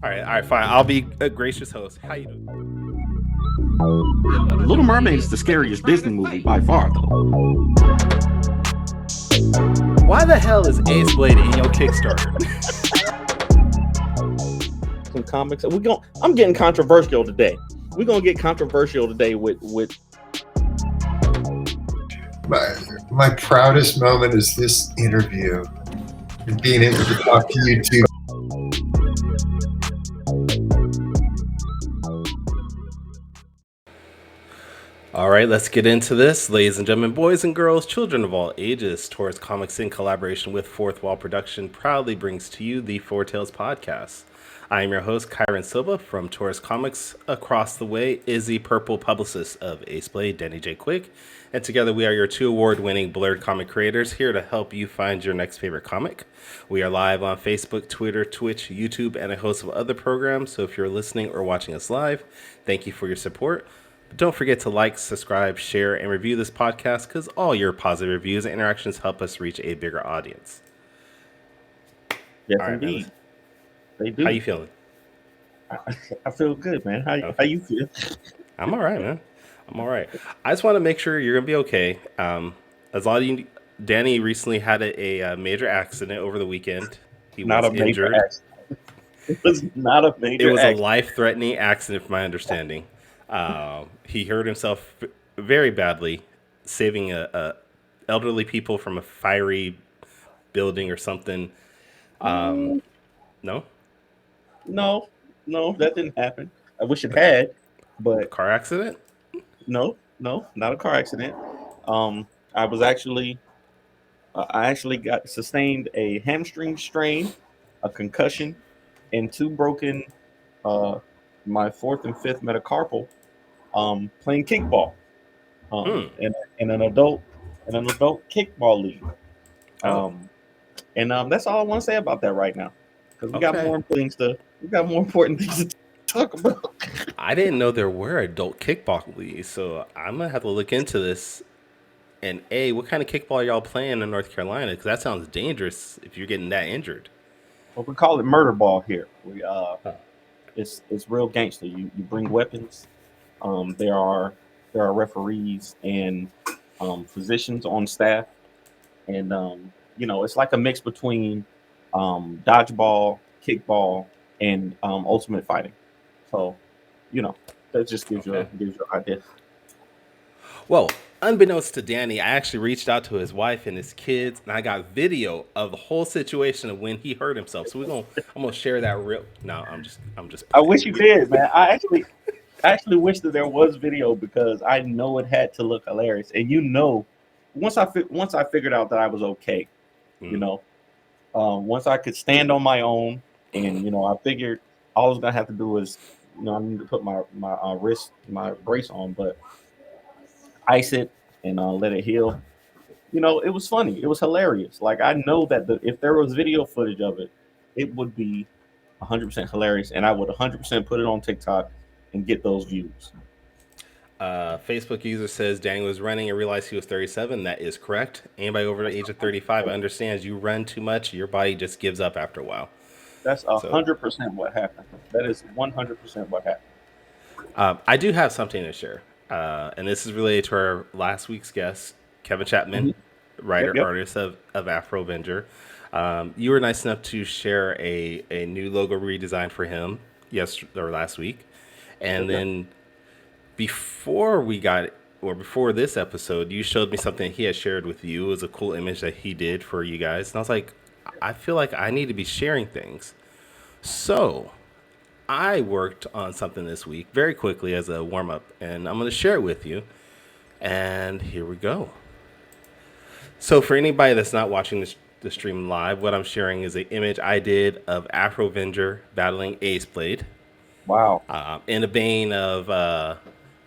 All right, fine. I'll be a gracious host. How you doing? Little Mermaid is the scariest Disney movie by far, though. Why the hell is Ace Blade in your Kickstarter? Some comics. I'm getting controversial today. We're gonna get controversial today with. My proudest moment is this interview and being able to talk to you two. All right, let's get into this. Ladies and gentlemen, boys and girls, children of all ages, Taurus Comics in collaboration with Fourth Wall Production proudly brings to you the Four Tales Podcast. I am your host, Kyron Silva from Taurus Comics. Across the way is the purple publicist of Ace Blade, Danny J. Quick. And together we are your two award-winning blurred comic creators here to help you find your next favorite comic. We are live on Facebook, Twitter, Twitch, YouTube, and a host of other programs. So if you're listening or watching us live, thank you for your support. But don't forget to like, subscribe, share, and review this podcast because all your positive reviews and interactions help us reach a bigger audience. Yes, All right, indeed. man. They do. How you feeling? I feel good, man. How you feel? I'm all right, man. I'm all right. I just want to make sure you're going to be okay. As a lot of you, Danny recently had a major accident over the weekend. He Not was a major injured. accident. It was not a major It was accident. a life-threatening accident, from my understanding. He hurt himself very badly, saving elderly people from a fiery building or something. No? No, that didn't happen. I wish it had, but Car accident? no, not a car accident. I was actually, I actually got sustained a hamstring strain, a concussion, and two broken, my fourth and fifth metacarpal, playing kickball, in an adult kickball league. Oh. And that's all I want to say about that right now, because we got Okay. more important things to talk about. I didn't know there were adult kickball leagues, so I'm going to have to look into this. And what kind of kickball y'all playing in North Carolina? Because that sounds dangerous if you're getting that injured. Well, we call it murder ball here. It's real gangster. You bring weapons. There are referees and physicians on staff, and it's like a mix between dodgeball, kickball, and ultimate fighting. So, that just gives you an idea. Well, unbeknownst to Danny, I actually reached out to his wife and his kids, and I got video of the whole situation of when he hurt himself. So I'm gonna share that real. No, I'm just. I wish you did, man. I actually wish that there was video, because I know it had to look hilarious. And once I figured out that I was okay, once I could stand on my own, and I figured all I was gonna have to do was, I need to put my brace on, but ice it and let it heal. It was funny. It was hilarious. Like, I know that if there was video footage of it, it would be 100% hilarious, and I would 100% put it on TikTok and get those views. Facebook user says Danny was running and realized he was 37. That is correct. Anybody over the age of 35 understands you run too much, your body just gives up after a while. That's 100% what happened. That is 100% what happened. I do have something to share, and this is related to our last week's guest, Kevin Chapman, writer, artist of Afro Avenger. You were nice enough to share a new logo redesign for him last week, and then before this episode, you showed me something he had shared with you. It was a cool image that he did for you guys, and I was like, I feel like I need to be sharing things. So I worked on something this week very quickly as a warm-up, and I'm going to share it with you. And here we go. So for anybody that's not watching the stream live, what I'm sharing is an image I did of Afro Avenger battling Ace Blade. Wow. In the vein of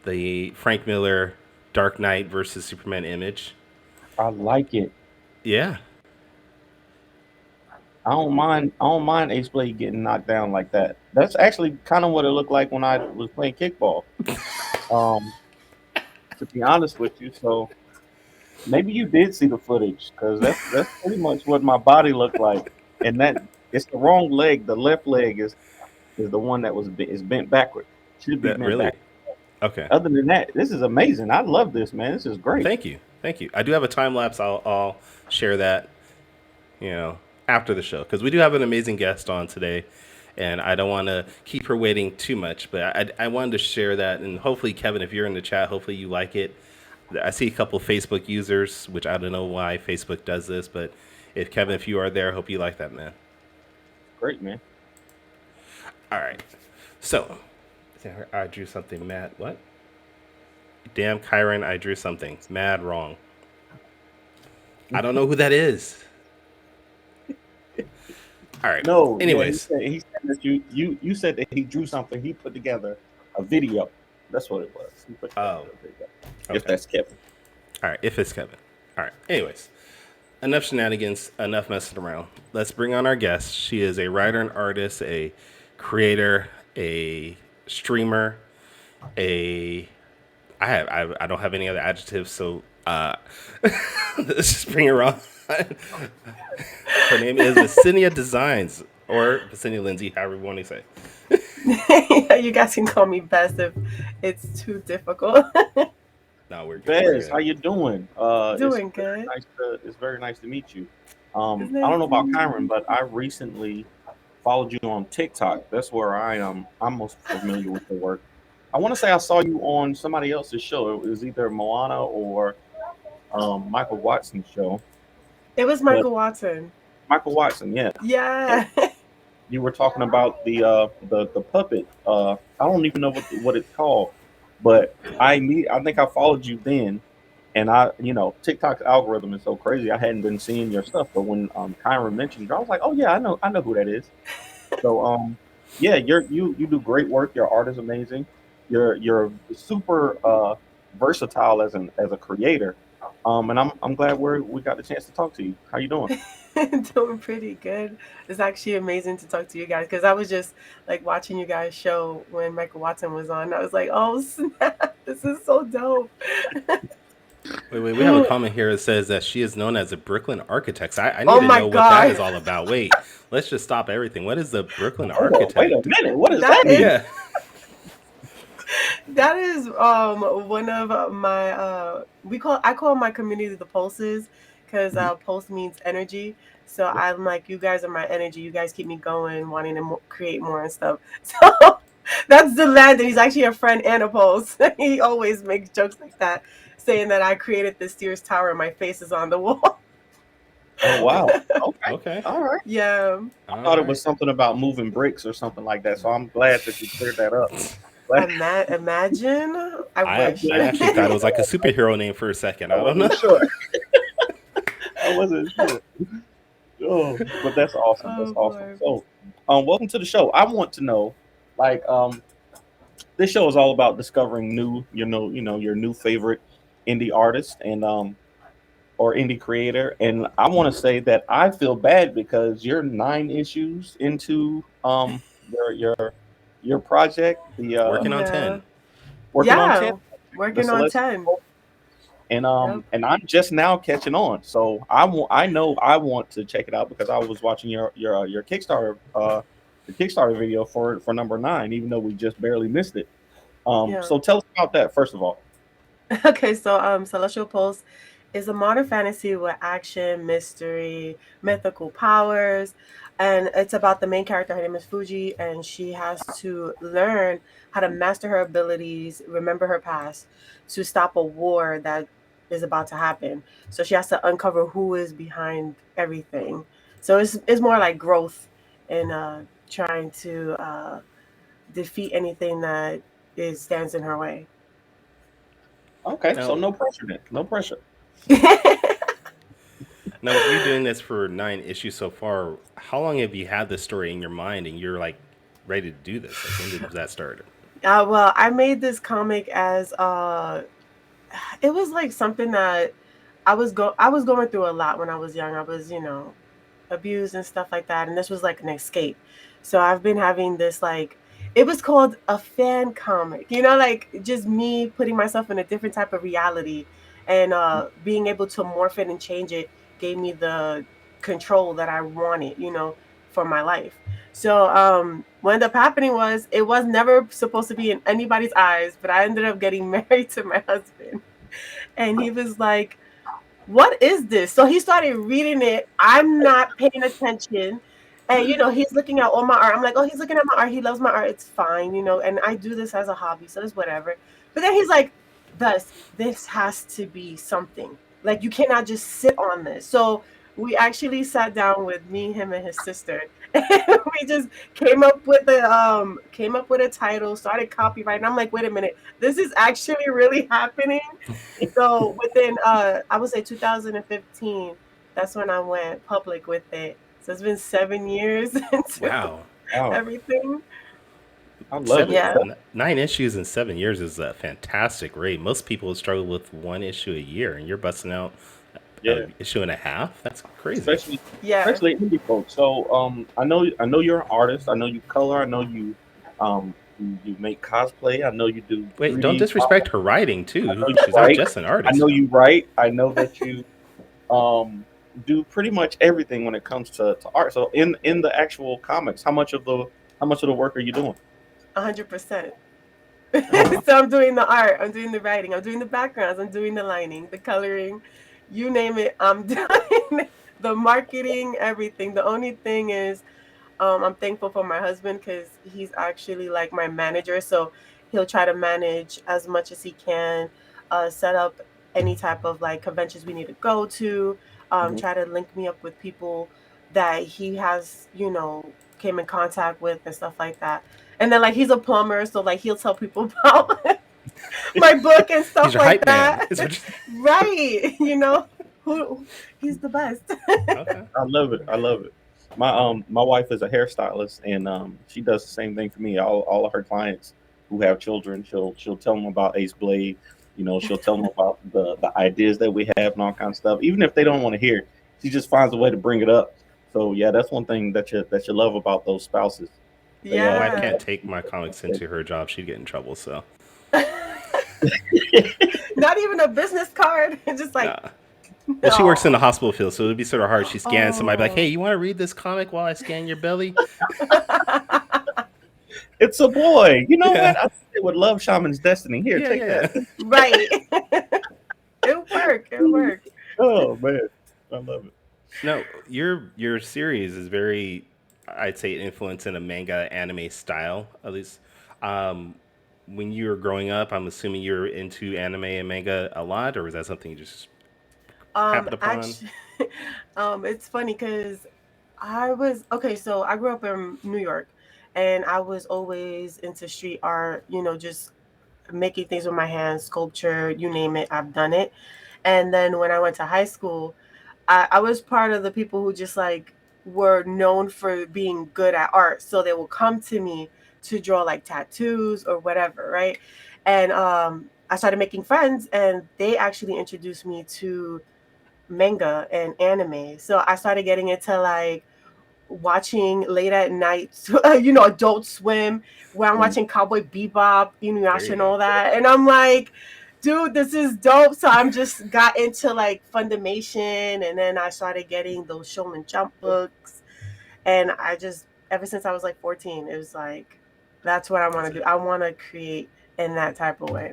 the Frank Miller Dark Knight versus Superman image. I like it. Yeah. I don't mind Ace Blade getting knocked down like that. That's actually kind of what it looked like when I was playing kickball. To be honest with you, so maybe you did see the footage, because that's pretty much what my body looked like. And that it's the wrong leg. The left leg is is the one that is bent backward. Should be That bent back. really? Okay. Other than that, this is amazing. I love this, man. This is great. Thank you. Thank you. I do have a time lapse. I'll share that, you know, after the show because we do have an amazing guest on today, and I don't want to keep her waiting too much. But I wanted to share that, and hopefully, Kevin, if you're in the chat, hopefully you like it. I see a couple Facebook users, which I don't know why Facebook does this, but if Kevin, if you are there, I hope you like that, man. Great, man. All right. So, I drew something mad. What? Damn, Kyron, I drew something mad wrong. I don't know who that is. All right. No. Anyways. Yeah, he said that you said that he drew something. He put together a video. That's what it was. He put together a video. Okay. If that's Kevin. All right. If it's Kevin. All right. Anyways. Enough shenanigans. Enough messing around. Let's bring on our guest. She is a writer and artist, a creator, a streamer, I don't have any other adjectives, so let's just bring her on. Her name is Vesenia Designs, or Vesenia Lindsey, however you want to say. You guys can call me Bess if it's too difficult. No, we're good. Bess, how you doing? Doing good. It's very nice to meet you. I don't know about Kyron, but I recently followed you on TikTok. That's where I'm most familiar with the work. I want to say I saw you on somebody else's show. It was either Moana or Michael Watson's show. It was Michael Watson. Michael Watson, yeah. Yeah. You were talking about the puppet. I don't even know what it's called, but I think I followed you then, and TikTok's algorithm is so crazy. I hadn't been seeing your stuff, but when Kyron mentioned you, I was like, oh yeah, I know who that is. So yeah, you do great work. Your art is amazing. You're super versatile as a creator, and I'm glad we got the chance to talk to you. How you doing? Doing pretty good. It's actually amazing to talk to you guys because I was just like watching you guys show when Michael Watson was on. I was like, oh snap, this is so dope. Wait, we have a comment here that says that she is known as a Brooklyn Architect. I need to know what that is all about. Wait, let's just stop everything. What is the Brooklyn Architect? Wait a minute, what does that mean? Yeah. That is one of my I call my community the pulses because pulse means energy. So I'm like, you guys are my energy. You guys keep me going, wanting to create more and stuff. So that's the land. And he's actually a friend and a pulse. He always makes jokes like that, saying that I created this Sears Tower and my face is on the wall. Oh wow. Okay. All right. Yeah. I thought it was something about moving bricks or something like that. So I'm glad that you cleared that up. Imagine. I actually thought it was like a superhero name for a second. I don't know. Sure. I wasn't sure. Oh, but that's awesome. That's awesome. So, welcome to the show. I want to know, like, this show is all about discovering your new favorite indie artist and or indie creator. And I want to say that I feel bad because you're 9 issues into your project. The working on 10. Working on 10. And and I'm just now catching on, so I know I want to check it out because I was watching your Kickstarter video for number 9, even though we just barely missed it. So tell us about that first of all. Okay, so Celestial Pulse is a modern fantasy with action, mystery, mythical powers, and it's about the main character. Her name is Fuji, and she has to learn how to master her abilities, remember her past, to stop a war that is about to happen. So she has to uncover who is behind everything. So it's more like growth and trying to defeat anything that stands in her way. Okay, so no pressure then. No pressure. Now, if you're doing this for 9 issues so far, how long have you had this story in your mind and you're like ready to do this? Like, when did that start? Well, I made this comic as it was like something that I was going through a lot when I was young. I was, abused and stuff like that, and this was like an escape. So I've been having this like, it was called a fan comic, like just me putting myself in a different type of reality, and being able to morph it and change it gave me the control that I wanted, for my life. So what ended up happening was it was never supposed to be in anybody's eyes, but I ended up getting married to my husband. And he was like, what is this? So he started reading it. I'm not paying attention. And he's looking at all my art. I'm like, oh, he's looking at my art. He loves my art. It's fine, and I do this as a hobby, so it's whatever. But then he's like, this has to be something. Like, you cannot just sit on this. So we actually sat down with me, him, and his sister. And we just came up with a title, started copywriting. I'm like, wait a minute, this is actually really happening. So within I would say 2015, that's when I went public with it. So it's been 7 years into Wow. Wow, everything. I love Seven, it. Yeah. 9 issues in 7 years is a fantastic rate. Most people struggle with one issue a year, and you're busting out Yeah, an issue and a half. That's crazy. especially Yeah. especially indie folks. So I know you're an artist. I know you color. I know you make cosplay. I know you do Wait, don't 3D. disrespect her writing I too. know you She's not write. just an I artist know now. you write. I know that you do pretty much everything when it comes to art. So in the actual comics, how much of the work are you doing? 100%. Oh wow. So I'm doing the art, I'm doing the writing, I'm doing the backgrounds, I'm doing the lining, the coloring, you name it, I'm doing the marketing, everything. The only thing is, I'm thankful for my husband because he's actually like my manager. So he'll try to manage as much as he can, set up any type of like conventions we need to go to, Mhm. try to link me up with people that he has, came in contact with and stuff like that. And then like he's a plumber, so like he'll tell people about my book and He's stuff your like hype man. that. Right. Who he's the best. Okay. I love it. I love it. My wife is a hairstylist, and she does the same thing for me. All of her clients who have children, she'll tell them about Ace Blade. She'll tell them about the ideas that we have and all kinds of stuff. Even if they don't want to hear it, she just finds a way to bring it up. So yeah, that's one thing that you love about those spouses. They My wife Yeah. can't take my comics into her job. She'd get in trouble. So, Not even a business card. Just like, nah. Well, she works in the oh, hospital field, so it'd be sort of hard. She scans somebody, be like, "Hey, oh. you want to read this comic while I scan your belly?" It's a boy. You know Yeah, what? I think they would love Shaman's Destiny. Here, yeah, take that. yeah. Right. It worked. It worked. Oh man, I love it. No, your series is very, I'd say, influenced in a manga anime style. At least, um, when you were growing up, I'm assuming you were into anime and manga a lot, or was that something you just happened upon? Actually, it's funny because I was okay. So I grew up in New York, and I was always into street art. Just making things with my hands, sculpture, you name it, I've done it. And then when I went to high school, I was part of the people who just like were known for being good at art. So they will come to me to draw like tattoos or whatever, right? And I started making friends, and they actually introduced me to manga and anime. So I started getting into like watching late at night, Adult Swim, where I'm Mm. watching Cowboy Bebop, There Inuyasha, you and go. all that, and I'm like, dude, this is dope. So I'm just got into like Fundamation, and then I started getting those Shonen Jump books, and I just ever since I was like 14, it was like that's what I want That's to it. do. I want to create in that type of way.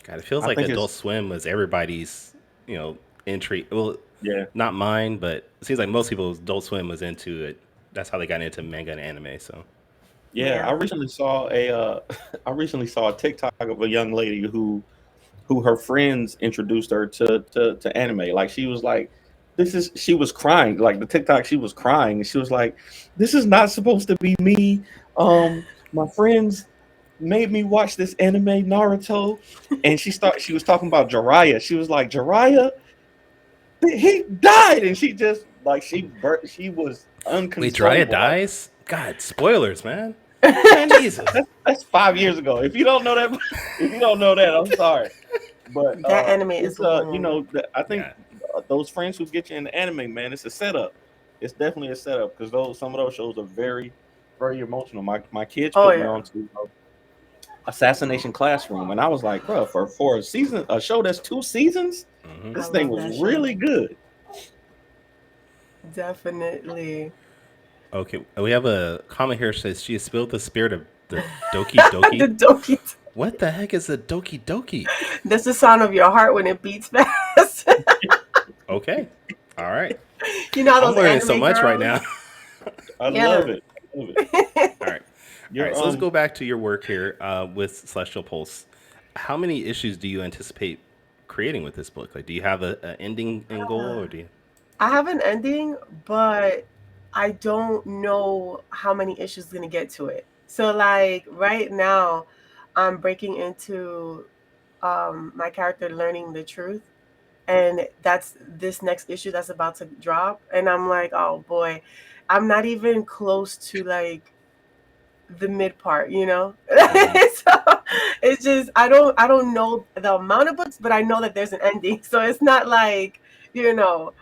God, it feels I like think it's Adult Swim was everybody's, entry. Well, yeah. not mine, but it seems like most people's Adult Swim was into it. That's how they got into manga and anime. So, Yeah, I Yeah. recently saw a I recently saw a TikTok of a young lady who her friends introduced her to anime. Like she was like, she was crying. Like the TikTok, she was crying. And she was like, this is not supposed to be me. My friends made me watch this anime Naruto, and she was talking about Jiraiya. She was like, Jiraiya, he died, and she just like she was wait, Jiraiya unconsolable. Like dies? God, spoilers, man. That Jesus. that's 5 years ago. If you don't know that, if you don't know that, I'm sorry. But anime is it's long. I think Yeah. those friends who get you into anime, man, it's a setup. It's definitely a setup because those some of those shows are very, very emotional. My kids Oh put me yeah. on to Assassination Classroom, and I was like, bro, for a show that's 2 seasons, Hmm. I this thing love was that show. really good. Definitely. Okay, we have a comment here that says she has spilled the spirit of the Doki The Doki. doki. What the heck is a Doki Doki? That's the sound of your heart when it beats fast. Okay, all right. You know how I'm those learning so anime much right girls? now. I love Yeah. it. I love it. All right, all You're right. So let's go back to your work here with Celestial Pulse. How many issues do you anticipate creating with this book? Like, do you have an ending in goal, or do you? I have an ending, but I don't know how many issues gonna get to it. So like right now, I'm breaking into my character learning the truth, and that's this next issue that's about to drop, and I'm like, oh boy, I'm not even close to like the mid part, you know. Mm-hmm. So it's just I don't know the amount of books, but I know that there's an ending, so it's not like you know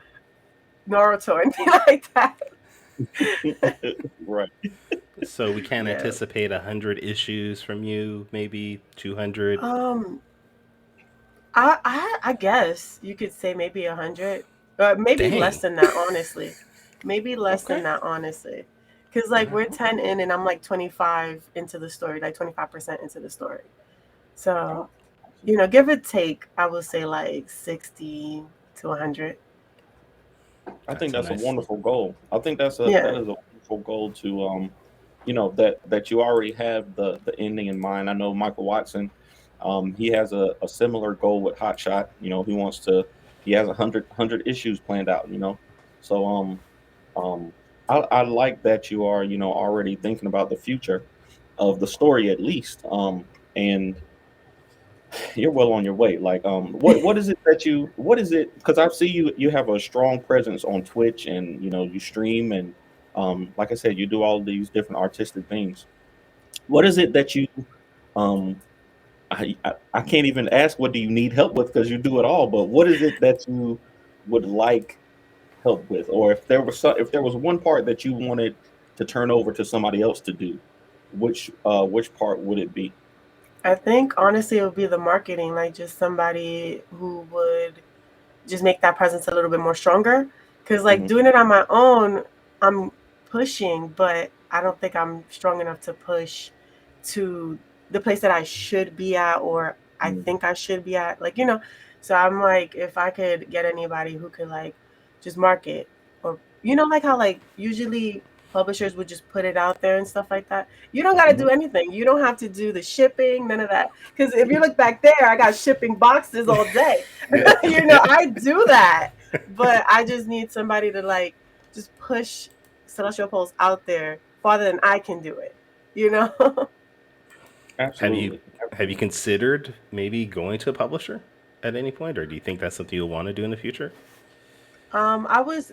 Naruto or anything like that. right. So we can Yeah. anticipate 100 issues from you, maybe 200. Um. I guess you could say maybe 100, maybe less Dang. than that. Honestly, maybe less than Okay. that. Honestly, because All like right. we're 10 in, and I'm like 25 into the story, like 25% into the story. So give or take, I would say like 60 to 100. I think That's a that's a nice. wonderful goal. I think that Yeah. is a wonderful goal to that you already have the ending in mind. I know Michael Watson, he has a similar goal with Hot Shot. He has 100 issues planned out. So um, I like that you are already thinking about the future of the story at least. And you're well on your way. Like, what is it that what is it? Because I see you have a strong presence on Twitch, and you stream, and like I said, you do all these different artistic things. What is it that you um I can't even ask what do you need help with because you do it all. But what is it that you would like help with, or if there was one part that you wanted to turn over to somebody else to do, which part would it be? I think honestly it would be the marketing, like just somebody who would just make that presence a little bit more stronger. Because like Hmm. doing it on my own, I'm pushing, but I don't think I'm strong enough to push to the place that I should be at, or I think I should be at. So I'm like, if I could get anybody who could like just market, or like how like usually publishers would just put it out there and stuff like that. You don't got to Hmm. do anything. You don't have to do the shipping, none of that. Because if you look back there, I got shipping boxes all day. I do that, but I just need somebody to like just push Celestial Pulse out there farther than I can do it. You know. Have you Absolutely. have you considered maybe going to a publisher at any point, or do you think that's something you'll want to do in the future?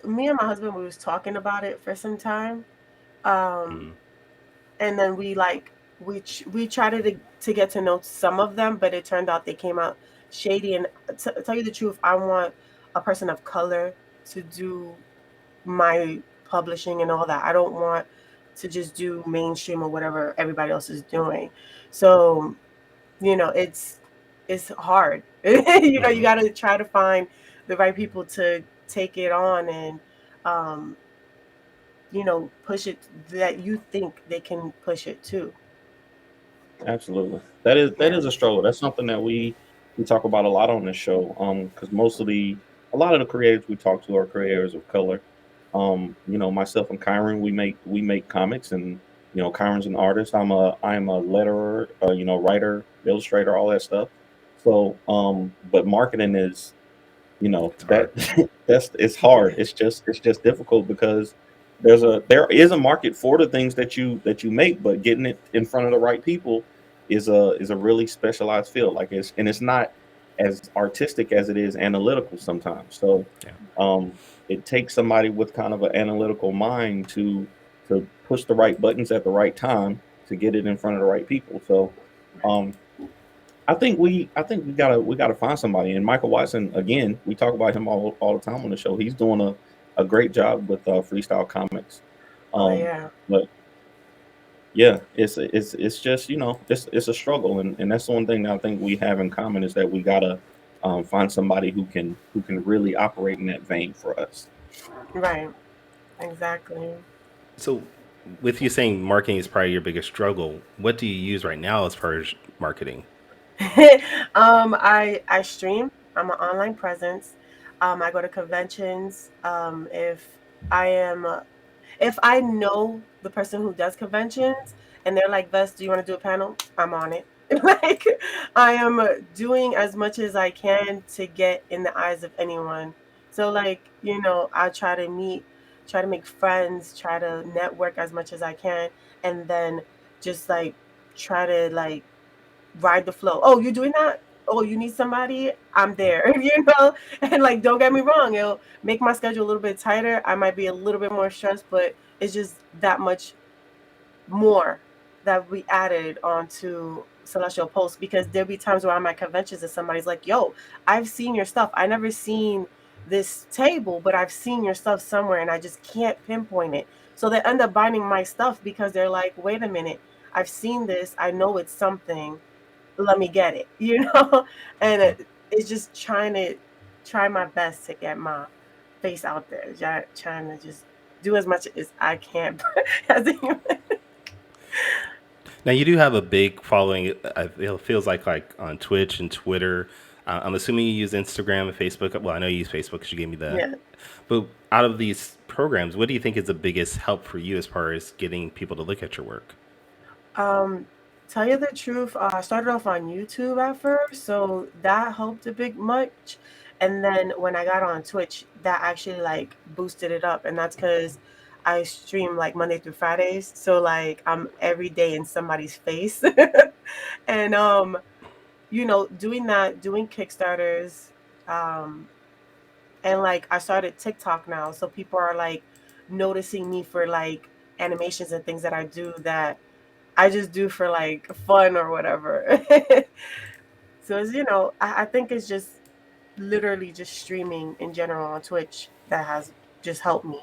Me and my husband, we was talking about it for some time, um, Mm. and then we tried to get to know some of them, but it turned out they came out shady. And to tell you the truth, I want a person of color to do my publishing and all that. I don't want to just do mainstream or whatever everybody else is doing. So, it's hard. You Hmm. got to try to find the right people to take it on and um, push it that you think they can push it too. Absolutely. That is Yeah. a struggle. That's something that we talk about a lot on this show. Because a lot of the creators we talk to are creators of color. Myself and Kyron, we make comics, and Kyron's an artist. I am a letterer, writer, illustrator, all that stuff. So, but marketing is It's hard. that that's it's hard. It's just difficult because there is a market for the things that you make, but getting it in front of the right people is a really specialized field. Like it's not as artistic as it is analytical sometimes. So Yeah. it takes somebody with kind of an analytical mind to push the right buttons at the right time to get it in front of the right people. So Right. um I think we gotta find somebody. And Michael Watson, again, we talk about him all the time on the show. He's doing a great job with freestyle comics. Oh Um, yeah. but yeah, it's just it's a struggle, and that's the one thing that I think we have in common is that we gotta find somebody who can really operate in that vein for us. Right. Exactly. So, with you saying marketing is probably your biggest struggle, what do you use right now as far as marketing? I stream. I'm an online presence. I go to conventions. I am if I know the person who does conventions and they're like, Vest, do you want to do a panel? I'm on it. Like, I am doing as much as I can to get in the eyes of anyone. So, like, I try to make friends, try to network as much as I can, and then just like try to like ride the flow. Oh, you're doing that? Oh, you need somebody? I'm there, And like, don't get me wrong, it'll make my schedule a little bit tighter. I might be a little bit more stressed, but it's just that much more that we added onto Celestial Post because there'll be times where I'm at conventions and somebody's like, yo, I've seen your stuff. I never seen this table, but I've seen your stuff somewhere and I just can't pinpoint it. So they end up buying my stuff because they're like, wait a minute, I've seen this. I know it's something, let me get it, and it's just try my best to get my face out there, trying to just do as much as I can as a human. Now you do have a big following. It feels like on Twitch and Twitter. I'm assuming you use Instagram and Facebook. Well, I know you use Facebook because you gave me that. Yeah. But out of these programs, what do you think is the biggest help for you as far as getting people to look at your work? um Tell you the truth, I started off on YouTube at first, so that helped a big much. And then when I got on Twitch, that actually like boosted it up, and that's because I stream like Monday through Fridays, so like I'm every day in somebody's face. And doing that, doing Kickstarters, um, and like I started TikTok now, so people are like noticing me for like animations and things that I do that I just do for like fun or whatever. So I think it's just literally just streaming in general on Twitch that has just helped me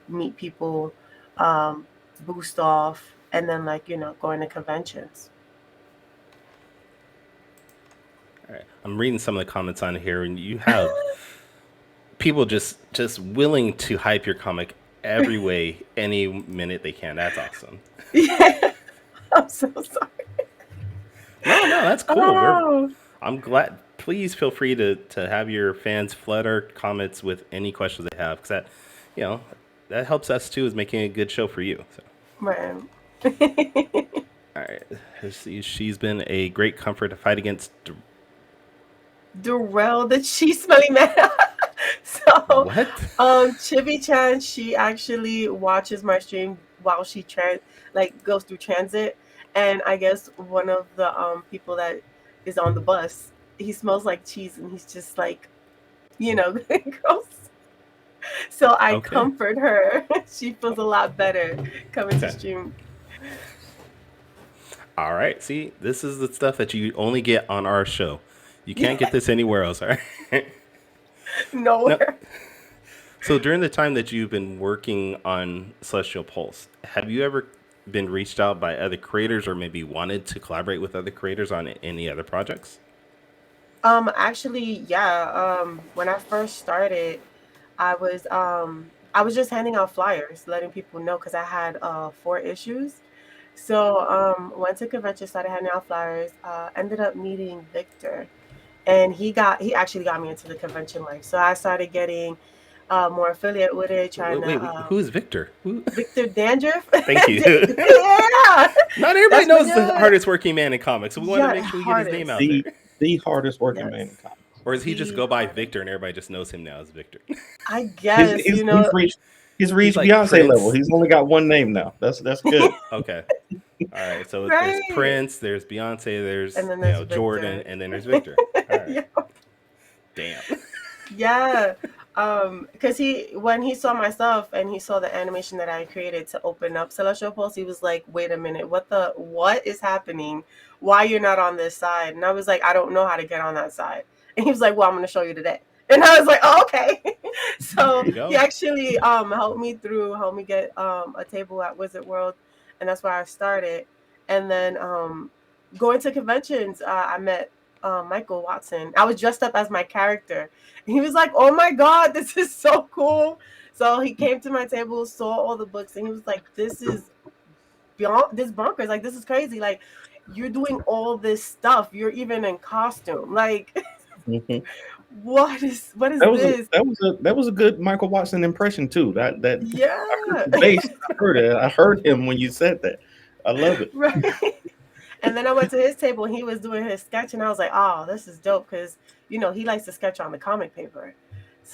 meet people, um, boost off, and then like going to conventions. All right. I'm reading some of the comments on here, and you have people just willing to hype your comic every way, any minute they can. That's awesome. Yeah, I'm so sorry. No, that's cool. Oh, I'm glad. Please feel free to have your fans flood our comments with any questions they have, because you know, that helps us too, is making a good show for you. So, man. all right, she's been a great comfort to fight against. Darrell, the cheese smelling man. So, What? Chibi Chan, she actually watches my stream while she goes through transit, and I guess one of the people that is on the bus, he smells like cheese, and he's just like, gross. So I Okay. comfort her. She feels a lot better coming to Okay. stream. All right. See, this is the stuff that you only get on our show. You can't get Yeah, this anywhere else. All right. No. nowhere. So during the time that you've been working on Celestial Pulse, have you ever been reached out by other creators or maybe wanted to collaborate with other creators on any other projects? Actually, yeah. When I first started, I was just handing out flyers, letting people know because I had 4 issues. So went to convention, started handing out flyers. Ended up meeting Victor, and he actually got me into the convention life. So I started getting more affiliate with it, trying to Who is Victor? Who? Victor Dandruff. Thank you. Yeah, Not everybody that's what. knows the Yeah, hardest working man in comics, so we want to yeah, make the sure we get his name out hardest. there. The hardest working man in Yes, comics. Or does he just the go by Victor hardest. and everybody just knows him now as Victor? I He's guess he's, he's reached he's He's reached like Beyonce level. Prince. He's only got one name now. That's good. Okay. All right. So there's right. Prince, there's Beyonce, there's And then there's Jordan, Victor. and then there's Victor. All right. Yeah. Damn. Yeah. Because when he saw my stuff and he saw the animation that I created to open up Celestial Pulse, he was like, wait a minute, what is happening? Why you're not on this side? And I was like, I don't know how to get on that side. And he was like, well, I'm gonna show you today. And I was like, oh, okay. There So you he go. actually helped me get a table at Wizard World, and that's where I started. And then going to conventions, I met Michael Watson. I was dressed up as my character. He was like, "Oh my God, this is so cool!" So he came to my table, saw all the books, and he was like, "This is beyond this bonkers. Like, this is crazy. Like, you're doing all this stuff. You're even in costume. Like, Mhm. what is this?" That was a good Michael Watson impression too. That I heard Yeah. the bass. I heard it. I heard him when you said that. I love it. Right. And then I went to his table and he was doing his sketch, and I was like, "Oh, this is dope," because he likes to sketch on the comic paper.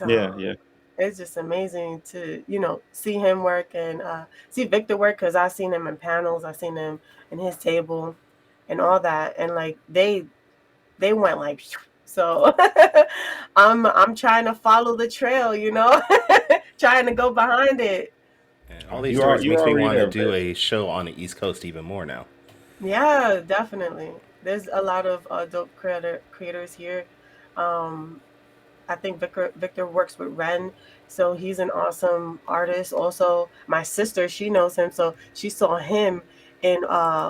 Yeah, So yeah. it's just amazing to see him work and see Victor work, because I've seen him in panels, I've seen him in his table, and all that, and like they went like so. I'm trying to follow the trail, trying to go behind it. And all these stories You're makes me already want to there, do Vez. a show on the East Coast even more now. Yeah, definitely. There's a lot of dope creators here. Um, I think Victor works with Ren, so he's an awesome artist. Also, my sister, she knows him, so she saw him in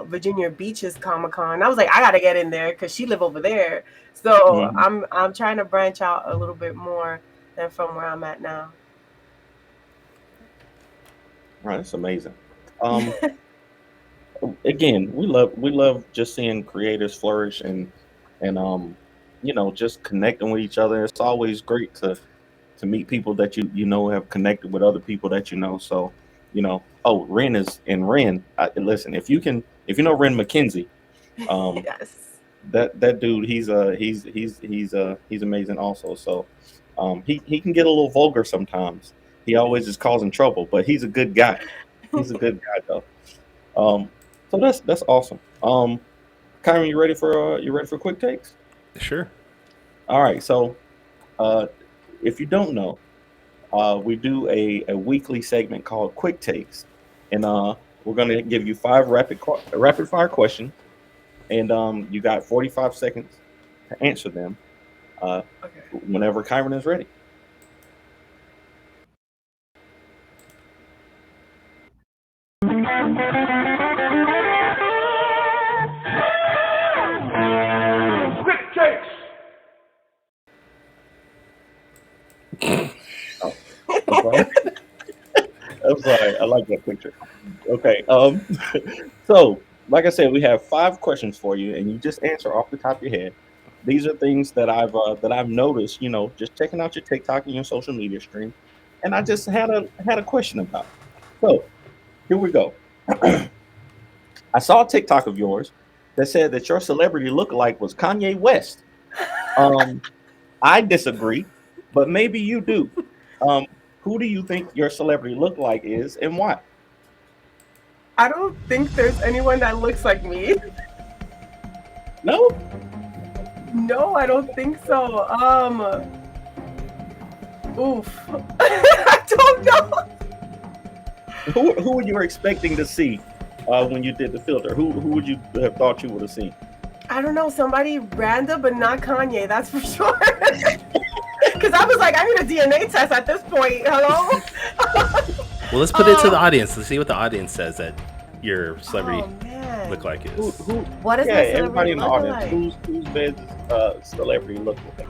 Virginia Beach's Comic Con. I was like, I gotta get in there because she live over there. So Mhm. I'm trying to branch out a little bit more than from where I'm at now. Right, that's amazing. Um, Again, we love just seeing creators flourish and just connecting with each other. It's always great to meet people that you know have connected with other people that you know. So oh, Ren is and Ren. Listen, if you know Ren McKenzie, um, Yes. that dude, he's amazing also. So he can get a little vulgar sometimes. He always is causing trouble, but he's a good guy. He's a good guy though. Um, so that's awesome. Kyron, you ready for quick takes? Sure. All right. So uh, if you don't know, we do a weekly segment called Quick Takes, and we're gonna give you five rapid fire questions, and you got 45 seconds to answer them. Uh, Okay. whenever Kyron is ready. Oh, I'm sorry. I'm sorry. I like that picture. Okay. So like I said, we have five questions for you, and you just answer off the top of your head. These are things that I've noticed, just checking out your TikTok and your social media stream, and I just had a question about. So here we go. I saw a TikTok of yours that said that your celebrity lookalike was Kanye West. Um, I disagree, but maybe you do. Um, who do you think your celebrity lookalike is, and why? I don't think there's anyone that looks like me. No. No, I don't think so. Oof. I don't know. Who were you expecting to see when you did the filter? Who would you have thought you would have seen? I don't know. Somebody random, but not Kanye. That's for sure. Because I was like, I need a DNA test at this point. Hello. Well, let's put it to the audience. Let's see what the audience says that your celebrity Oh man. look like Who? is. What is Yeah, my everybody celebrity in the look audience. like? Who's Bez's celebrity look like?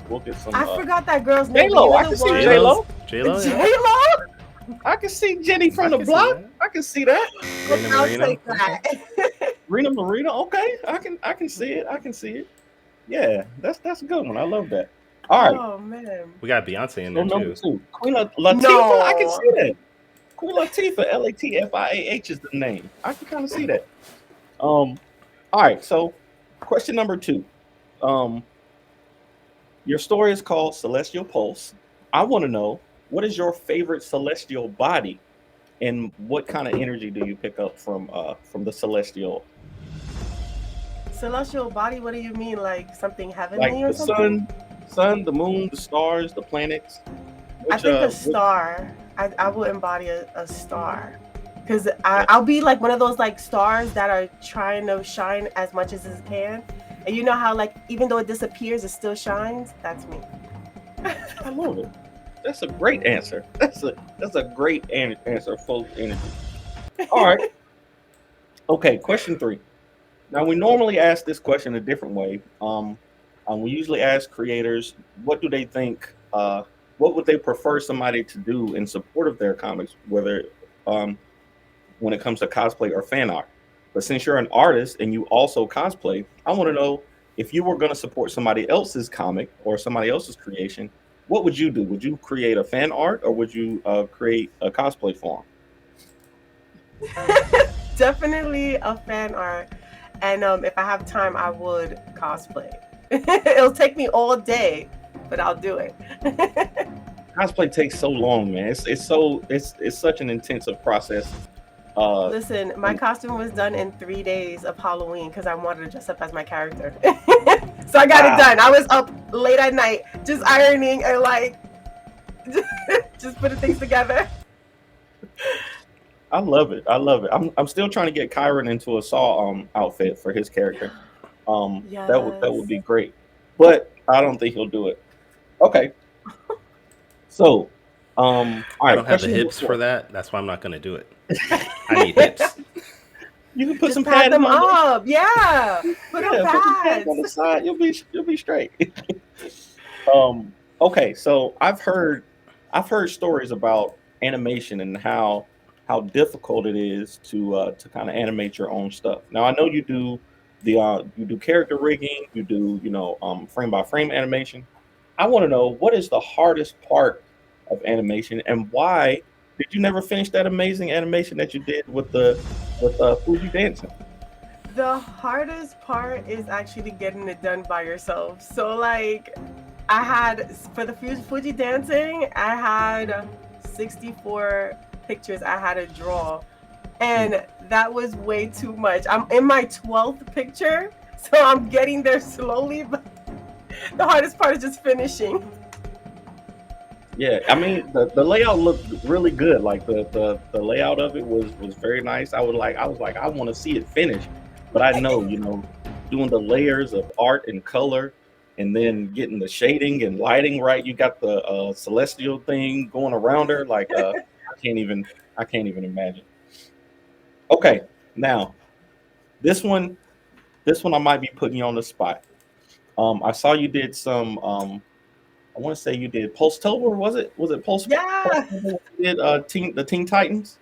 We'll get some. I forgot that girl's J name. But Lo. I the can see one? J Lo. J-Lo, J yeah. Lo. I can see Jenny from the can see block. that. I can see that. Rena I'll Marino. take that. Rena Marina. Okay, I can see it. I can see it. Yeah, that's a good one. I love that. All right. Oh man. We got Beyonce in So there number too. two, Queen Latifah. I can see that. Queen Latifah, Latifaah is the name. I can kind of see that. All right. So, question number two. Your story is called Celestial Pulse. I want to know, what is your favorite celestial body, and what kind of energy do you pick up from the celestial? Celestial body. What do you mean? Like something Like heavenly or the something? sun, the moon, the stars, the planets. I think a Which star. I will embody a star. Because I'll be like one of those like stars that are trying to shine as much as it can. And you know how like even though it disappears, it still shines? That's me. I love it. That's a great answer. That's a great answer, full of energy. All right. Okay, question three. Now we normally ask this question a different way. We usually ask creators what do they think what would they prefer somebody to do in support of their comics, whether when it comes to cosplay or fan art. But since you're an artist and you also cosplay, I want to know if you were going to support somebody else's comic or somebody else's creation, what would you do? Would you create a fan art or would you create a cosplay for them? Definitely a fan art. And if I have time, I would cosplay. It'll take me all day, but I'll do it. Cosplay takes so long, man. It's such an intensive process. Listen, my costume was done in 3 days of Halloween because I wanted to dress up as my character. So I got it done. I was up late at night just ironing and like just putting things together. I love it. I'm still trying to get Kyron into a Saw outfit for his character. Yes. That would be great. But I don't think he'll do it. Okay. So all right, I don't have the hips for that. That's why I'm not gonna do it. I need hips. You can put just some pad padding them on up. Yeah. Put on pads on the side. You'll be straight. Okay, so I've heard stories about animation and how difficult it is to kind of animate your own stuff. Now I know you do you do character rigging, you do frame by frame animation. I want to know, what is the hardest part of animation and why did you never finish that amazing animation that you did with Fuji dancing? The hardest part is actually getting it done by yourself. So like I had for the Fuji dancing, I had 64 pictures I had to draw, and that was way too much. I'm in my 12th picture, so I'm getting there slowly, but the hardest part is just finishing. Yeah, I mean the layout looked really good. Like the layout of it was very nice. I was like I want to see it finished, but I know doing the layers of art and color, and then getting the shading and lighting right. You got the celestial thing going around her. Like I can't even imagine. Okay, now this one I might be putting you on the spot. I saw you did some. I want to say you did Pulse-tober, was it? Was it Pulse? Yeah. You did the Teen Titans.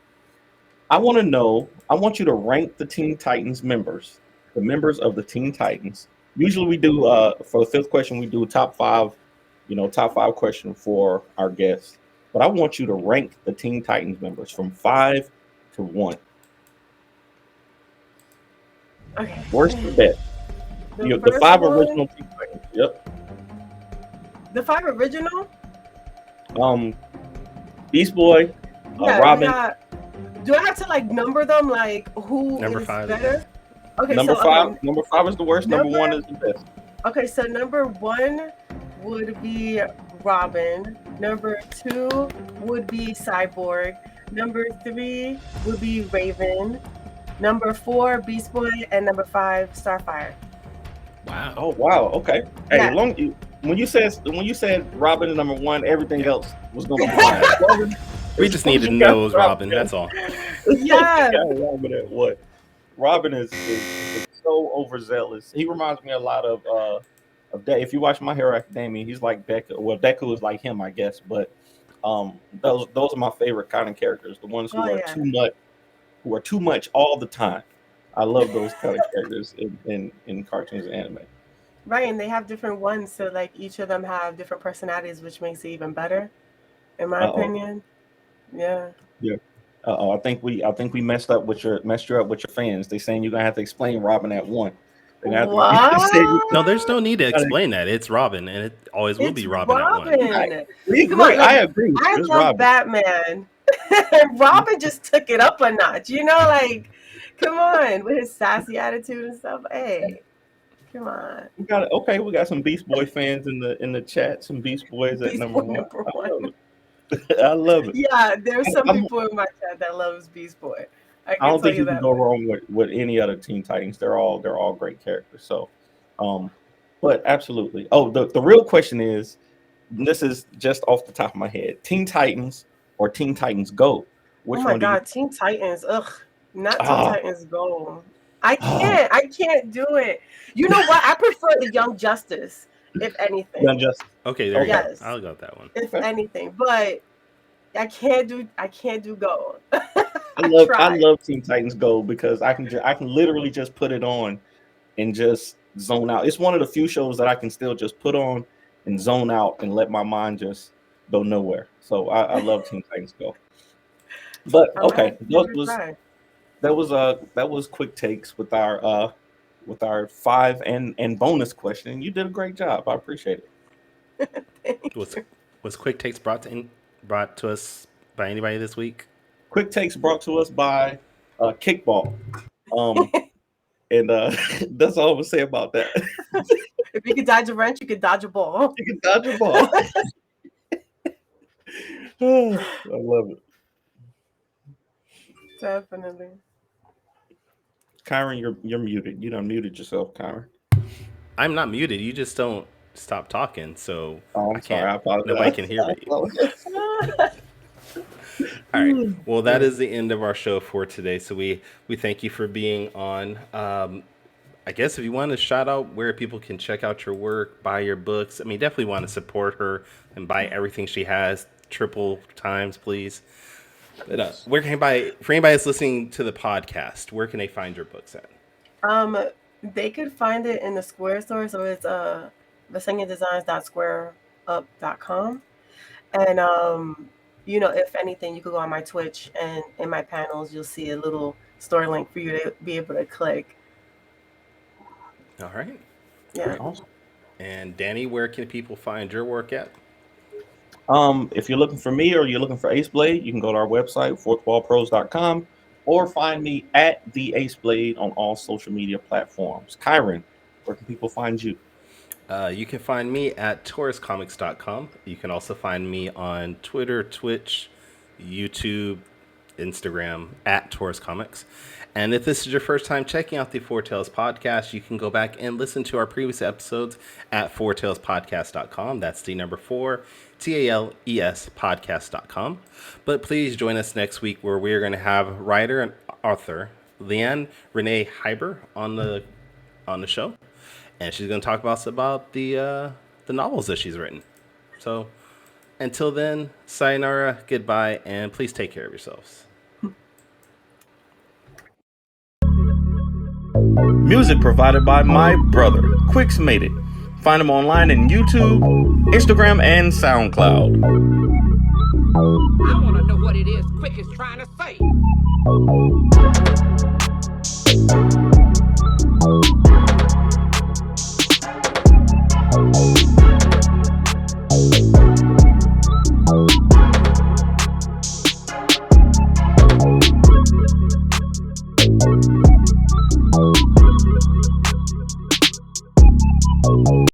I want to know. I want you to rank the Teen Titans members, the members of the Teen Titans. Usually we do for the fifth question we do top five question for our guests. But I want you to rank the Teen Titans members from 5 to 1. Okay. Worst to best. The 5 original Teen Titans. Yep. The 5 original? Beast Boy, Robin. Do I have to like number them? Like who Number is 5 better? Okay, number so, 5. Number 5 is the worst. Number 1 is the best. Okay, so number 1 would be Robin. Number 2 would be Cyborg. Number 3 would be Raven. Number 4, Beast Boy, and number 5, Starfire. Wow. Oh wow. Okay. Hey, Yeah. when you said Robin is number 1, everything else was going to be fine. We just need to know it was Robin. That's all. Yeah. What? Robin is so overzealous. He reminds me a lot of if you watch My Hero Academia, he's like Deku. Well, Deku is like him, I guess. But those are my favorite kind of characters. The ones who are too much all the time. I love those kind of characters in cartoons and anime. Right, and they have different ones, so like each of them have different personalities, which makes it even better, in my opinion. Yeah. Yeah. I think we messed you up with your fans. They saying you're gonna have to explain Robin at 1. What? No, there's no need to explain that. It's Robin, and it always will be Robin at 1. I agree. I love Batman. Robin just took it up a notch. Like, come on, with his sassy attitude and stuff. Hey, come on. We got some Beast Boy fans in the chat. Some Beast Boys at number 1. I love it. Yeah, there's some people in my chat that loves Beast Boy. I don't think you can go wrong with any other Teen Titans. They're all great characters. So, but absolutely. Oh, the real question is, this is just off the top of my head: Teen Titans or Teen Titans Go? Which one? Oh my God, Teen Titans. Ugh, not Teen Titans Go. I can't do it. You know what? I prefer the Young Justice. if anything. Done just Okay, there you Okay. go. Yes, I'll go with that one. if anything. But I can't do gold. I I tried. love Teen Titans Go because I can literally just put it on and just zone out. It's one of the few shows that I can still just put on and zone out and let my mind just go nowhere. So I love Teen Titans Go. But I might have okay, to give it a try. that was quick takes with our 5 and bonus question. You did a great job. I appreciate it. Was Quick Takes brought to us by anybody this week? Quick takes brought to us by Kickball. And that's all I'm gonna say about that. If you could dodge a wrench, you could dodge a ball. You can dodge a ball. I love it. Definitely. Kyron, you're muted. You done muted yourself, Kyron. I'm not muted. You just don't stop talking, so Oh, I'm sorry. I apologize. Nobody can hear me. All right. Well, that is the end of our show for today. So we thank you for being on. I guess if you want to shout out where people can check out your work, buy your books, I mean, definitely want to support her and buy everything she has triple times, please. But where can for anybody that's listening to the podcast, where can they find your books at? They could find it in the Square store, so it's veseniadesigns.squareup.com. And if anything, you could go on my Twitch, and in my panels you'll see a little store link for you to be able to click. All right. Yeah. Awesome. And Danny, where can people find your work at? If you're looking for me or you're looking for Ace Blade, you can go to our website, fourthwallpros.com, or find me at the Ace Blade on all social media platforms. Kyron, where can people find you? You can find me at tauruscomics.com. You can also find me on Twitter, Twitch, YouTube, Instagram at Taurus Comics. And if this is your first time checking out the Four Tales podcast, you can go back and listen to our previous episodes at fourtalespodcast.com. That's the number 4, TALES podcast.com. But please join us next week where we're going to have writer and author Leanne Renee Heiber on the show. And she's going to talk about the novels that she's written. So until then, sayonara, goodbye, and please take care of yourselves. Music provided by my brother, Quix Made It. Find him online in YouTube, Instagram, and SoundCloud. I want to know what it is Quick is trying to say.